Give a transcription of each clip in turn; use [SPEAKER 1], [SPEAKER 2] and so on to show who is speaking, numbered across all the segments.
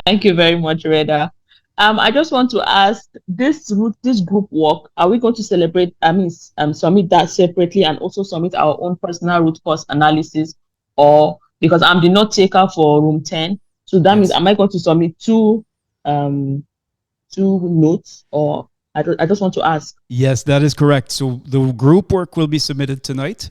[SPEAKER 1] Thank you very much, Reda. I just want to ask this group work. Are we going to celebrate? I mean, submit that separately and also submit our own personal root cause analysis, or because I'm the note taker for room 10, so that means
[SPEAKER 2] Yes.
[SPEAKER 1] am I going to submit two notes, or I just want to ask.
[SPEAKER 2] Yes, that is correct. So the group work will be submitted tonight.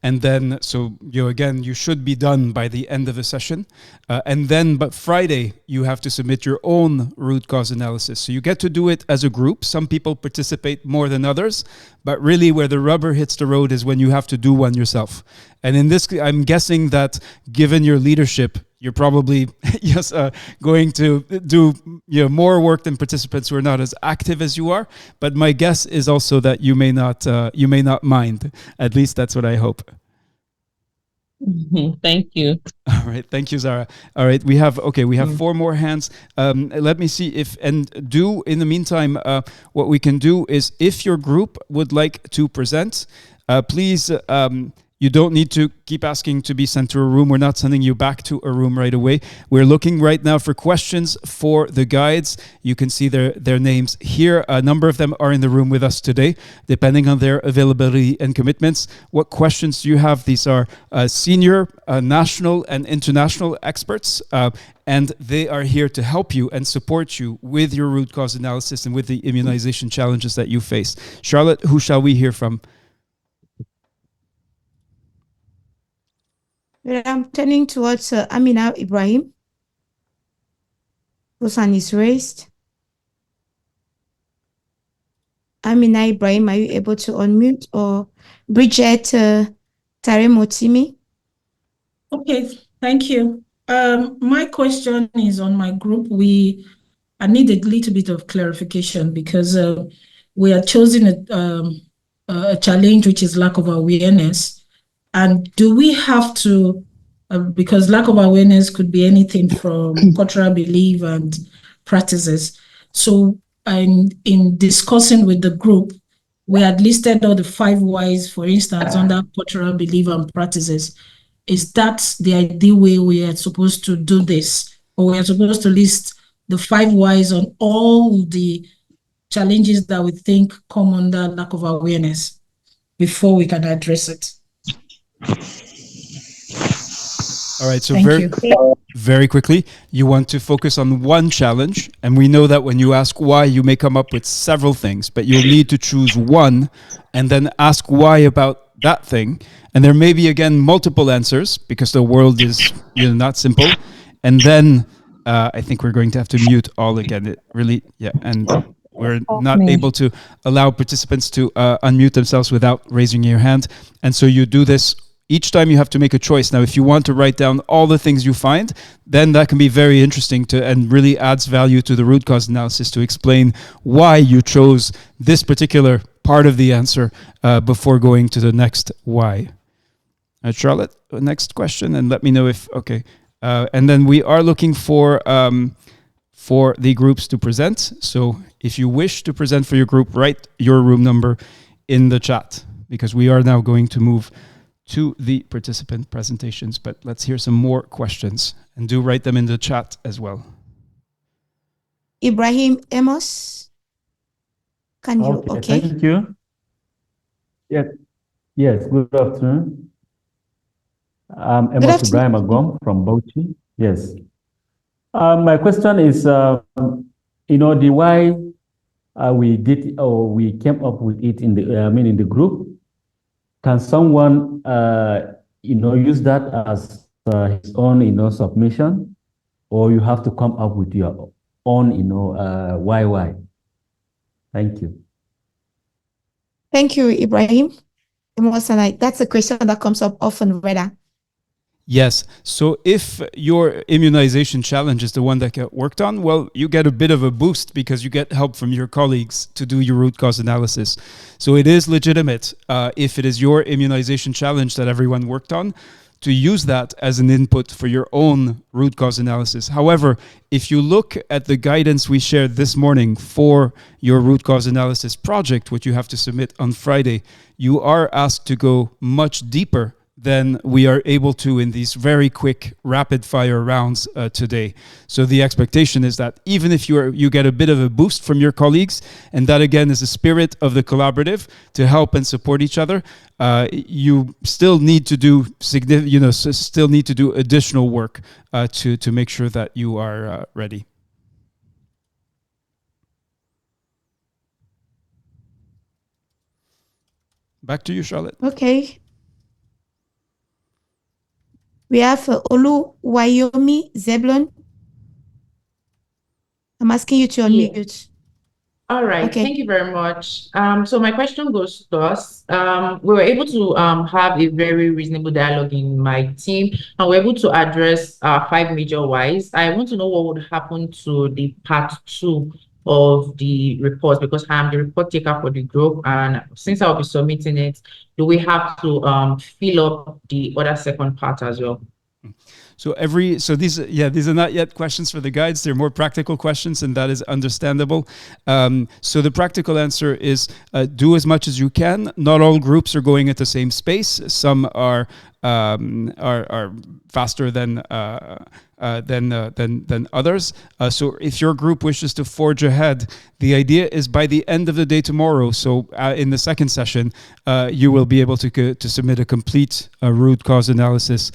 [SPEAKER 2] And then, so again, you should be done by the end of the session. And then, but Friday, you have to submit your own root cause analysis. So you get to do it as a group. Some people participate more than others, but really where the rubber hits the road is when you have to do one yourself. And in this, I'm guessing that given your leadership, you're probably yes going to do more work than participants who are not as active as you are. But my guess is also that you may not mind. At least that's what I hope.
[SPEAKER 1] Thank you.
[SPEAKER 2] All right, thank you, Zara. All right, we have four more hands. Let me see if in the meantime, what we can do is if your group would like to present, please. You don't need to keep asking to be sent to a room. We're not sending you back to a room right away. We're looking right now for questions for the guides. You can see their names here. A number of them are in the room with us today, depending on their availability and commitments. What questions do you have? These are senior, national, and international experts. And they are here to help you and support you with your root cause analysis and with the immunization challenges that you face. Charlotte, who shall we hear from?
[SPEAKER 3] I'm turning towards Amina Ibrahim, whose hand is raised. Amina Ibrahim, are you able to unmute? Or Bridget Taremotimi?
[SPEAKER 4] Okay, thank you. My question is on my group. I need a little bit of clarification because we are choosing a challenge which is lack of awareness. And do we have to, because lack of awareness could be anything from cultural belief and practices. So in discussing with the group, we had listed all the 5 whys, for instance, under cultural belief and practices. Is that the ideal way we are supposed to do this? Or we are supposed to list the 5 whys on all the challenges that we think come under lack of awareness before we can address it?
[SPEAKER 2] All right, so very quickly, you want to focus on one challenge, and we know that when you ask why, you may come up with several things, but you'll need to choose one and then ask why about that thing. And there may be, again, multiple answers because the world is not simple. And then I think we're going to have to mute all again. It really, and we're not able to allow participants to unmute themselves without raising your hand. And so you do this each time. You have to make a choice. Now, if you want to write down all the things you find, then that can be very interesting and really adds value to the root cause analysis to explain why you chose this particular part of the answer before going to the next why. Charlotte, next question, and let me know if, okay. And then we are looking for the groups to present. So if you wish to present for your group, write your room number in the chat because we are now going to move to the participant presentations. But let's hear some more questions and do write them in the chat as well.
[SPEAKER 3] Ibrahim Amos, can you? Okay.
[SPEAKER 5] Thank you. Yes. Good afternoon. I'm Amos Ibrahim Agom from Bauchi. Yes. My question is, the why we did or we came up with it in the group. Can someone use that as his own submission, or you have to come up with your own why? Thank you.
[SPEAKER 3] Thank you, Ibrahim. That's a question that comes up often, Reda.
[SPEAKER 2] Yes. So if your immunization challenge is the one that get worked on, well, you get a bit of a boost because you get help from your colleagues to do your root cause analysis. So it is legitimate if it is your immunization challenge that everyone worked on to use that as an input for your own root cause analysis. However, if you look at the guidance we shared this morning for your root cause analysis project, which you have to submit on Friday, you are asked to go much deeper than we are able to in these very quick rapid fire rounds today. So the expectation is that even if you get a bit of a boost from your colleagues, and that again is the spirit of the collaborative to help and support each other, you still need to do still need to do additional work to make sure that you are ready. Back to you, Charlotte.
[SPEAKER 3] Okay. We have Olu Wayomi Zeblon. I'm asking you to unmute.
[SPEAKER 6] All right,
[SPEAKER 3] Okay.
[SPEAKER 6] Thank you very much. So my question goes to us. We were able to have a very reasonable dialogue in my team, and we're able to address 5 major whys. I want to know what would happen to the part 2 of the report, because I'm the report taker for the group, and since I'll be submitting it, do we have to fill up the other second part as well?
[SPEAKER 2] So these are not yet questions for the guides. They're more practical questions, and that is understandable. So the practical answer is do as much as you can. Not all groups are going at the same space. Some are faster than others. So if your group wishes to forge ahead, the idea is by the end of the day tomorrow, so in the second session, you will be able to submit a complete root cause analysis.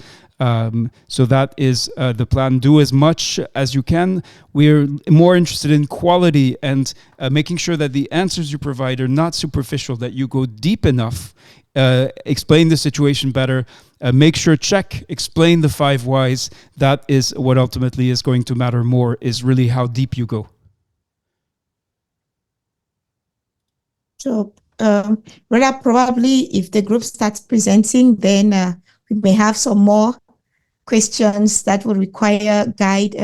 [SPEAKER 2] So that is the plan. Do as much as you can. We're more interested in quality and making sure that the answers you provide are not superficial, that you go deep enough, explain the situation better, explain the 5 whys. That is what ultimately is going to matter more, is really how deep you go.
[SPEAKER 3] So, rather probably if the group starts presenting, then we may have some more questions that will require guide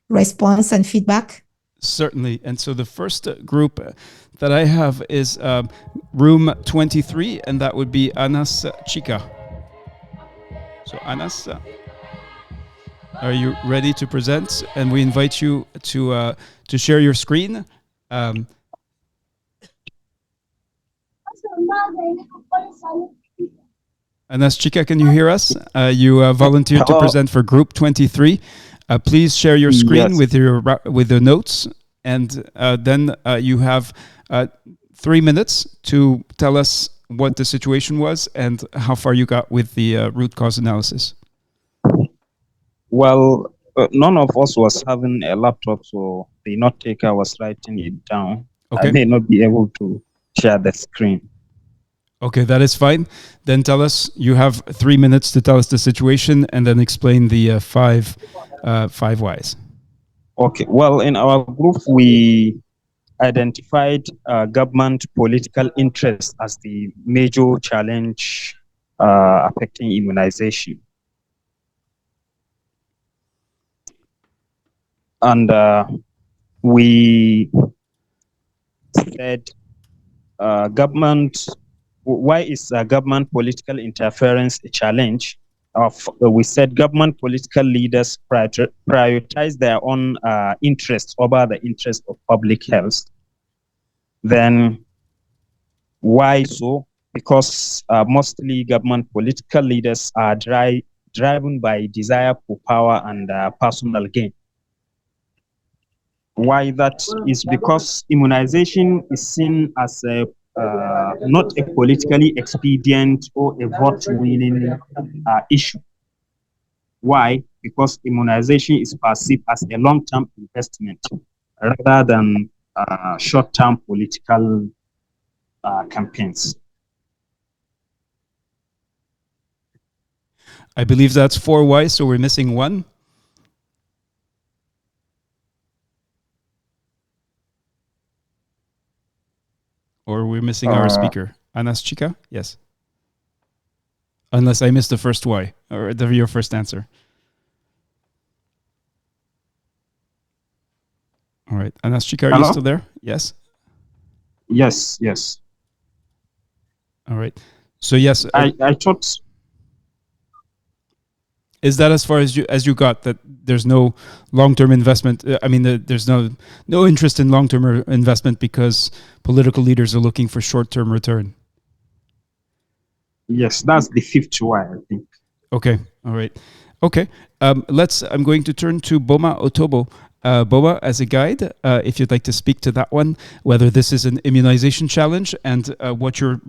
[SPEAKER 3] response and feedback.
[SPEAKER 2] Certainly. And so the first group that I have is room 23, and that would be Anas Chica. So Anas, are you ready to present? And we invite you to share your screen. Anas Chica, can you hear us? You volunteered to present for group 23. Please share your screen with the notes, and then you have 3 minutes to tell us what the situation was and how far you got with the root cause analysis.
[SPEAKER 7] Well, none of us was having a laptop, so the note taker was writing it down.
[SPEAKER 2] Okay.
[SPEAKER 7] I may not be able to share the screen.
[SPEAKER 2] Okay, that is fine. Then tell us, you have 3 minutes to tell us the situation and then explain the 5 whys. Okay,
[SPEAKER 7] well, in our group, we identified government political interest as the major challenge affecting immunization. And we said why is government political interference a challenge? We said government political leaders prioritize their own interests over the interest of public health. Then why so? Because mostly government political leaders are driven by desire for power and personal gain. Why that is because immunization is seen as not a politically expedient or a vote-winning issue. Why? Because immunization is perceived as a long-term investment rather than short-term political campaigns.
[SPEAKER 2] I believe that's 4 whys, so we're missing 1. Or we're missing our speaker. Anas Chica? Yes. Unless I missed the first why, or your first answer. All right. Anas Chica, are you still there? Yes?
[SPEAKER 7] Yes, yes.
[SPEAKER 2] All right. So yes.
[SPEAKER 7] I thought...
[SPEAKER 2] Is that as far as you got, that there's no long-term investment? I mean, there's no interest in long-term investment because political leaders are looking for short-term return.
[SPEAKER 7] Yes, that's the fifth why, I think.
[SPEAKER 2] Okay. All right. Okay. I'm going to turn to Boma Otobo. Boma, as a guide, if you'd like to speak to that one, whether this is an immunization challenge and what your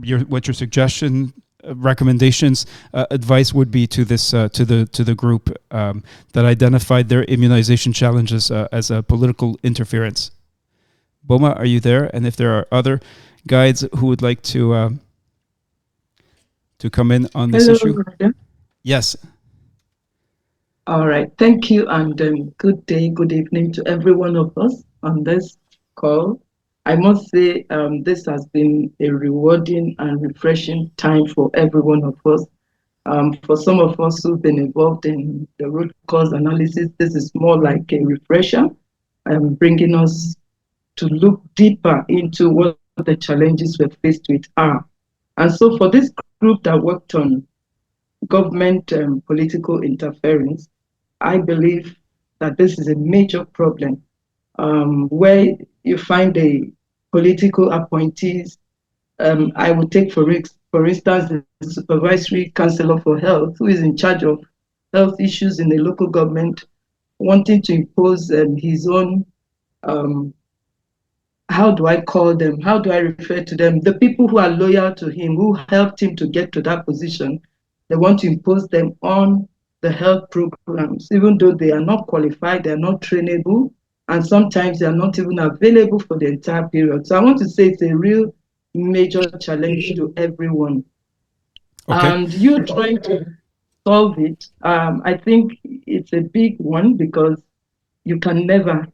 [SPEAKER 2] suggestion, recommendations, advice would be to this to the group that identified their immunization challenges as a political interference. Boma, are you there? And if there are other guides who would like to come in on this issue.
[SPEAKER 8] Brother.
[SPEAKER 2] Yes.
[SPEAKER 8] All right. Thank you, and good day, good evening to every one of us on this call. I must say this has been a rewarding and refreshing time for every one of us. For some of us who've been involved in the root cause analysis, this is more like a refresher, bringing us to look deeper into what the challenges we're faced with are. And so for this group that worked on government political interference, I believe that this is a major problem where you find the political appointees. I would take, for instance, the supervisory counselor for health, who is in charge of health issues in the local government, wanting to impose his own, how do I call them? How do I refer to them? The people who are loyal to him, who helped him to get to that position, they want to impose them on the health programs, even though they are not qualified, they are not trainable, and sometimes they are not even available for the entire period. So I want to say it's a real major challenge to everyone.
[SPEAKER 2] Okay.
[SPEAKER 8] And you trying to solve it, I think it's a big one because you can never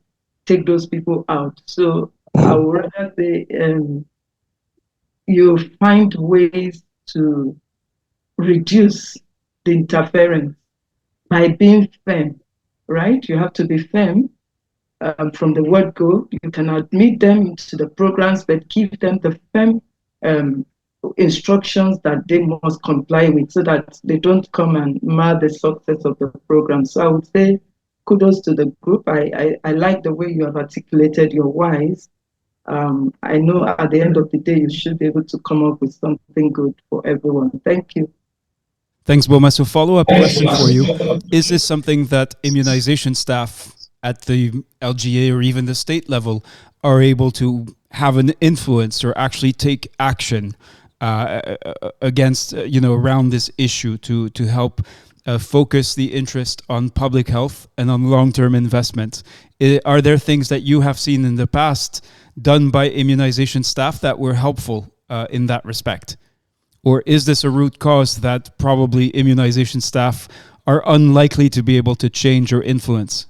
[SPEAKER 8] take those people out. So I would rather say you find ways to reduce the interference by being firm, right? You have to be firm from the word go. You can admit them into the programs, but give them the firm instructions that they must comply with so that they don't come and mar the success of the program. So I would say kudos to the group. I like the way you have articulated your whys. I know at the end of the day, you should be able to come up with something good for everyone. Thank you.
[SPEAKER 2] Thanks, Boma. So follow-up question for you. Is this something that immunization staff at the LGA or even the state level are able to have an influence or actually take action against, around this issue to help focus the interest on public health and on long-term investment? Are there things that you have seen in the past done by immunization staff that were helpful in that respect? Or is this a root cause that probably immunization staff are unlikely to be able to change or influence?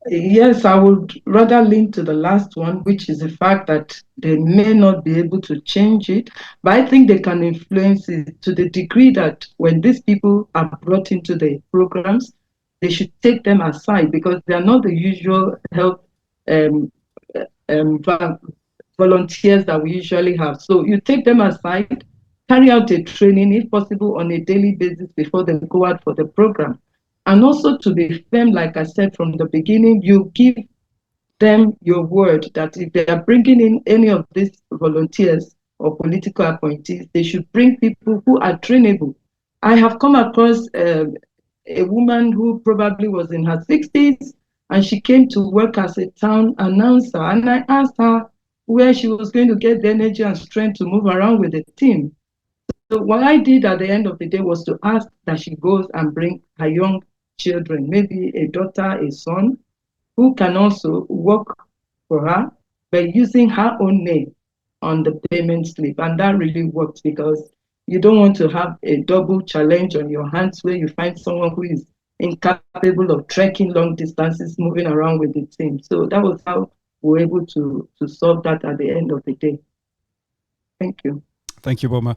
[SPEAKER 8] Yes, I would rather lean to the last one, which is the fact that they may not be able to change it, but I think they can influence it to the degree that when these people are brought into the programs, they should take them aside because they are not the usual health volunteers that we usually have. So you take them aside, carry out a training, if possible, on a daily basis before they go out for the program. And also to be firm, like I said from the beginning, you give them your word that if they are bringing in any of these volunteers or political appointees, they should bring people who are trainable. I have come across a woman who probably was in her 60s, and she came to work as a town announcer. And I asked her where she was going to get the energy and strength to move around with the team. So what I did at the end of the day was to ask that she goes and bring her young children, maybe a daughter, a son, who can also work for her by using her own name on the payment slip. And that really worked because you don't want to have a double challenge on your hands where you find someone who is incapable of trekking long distances, moving around with the team. So that was how we were able to solve that at the end of the day. Thank you.
[SPEAKER 2] Thank you, Boma.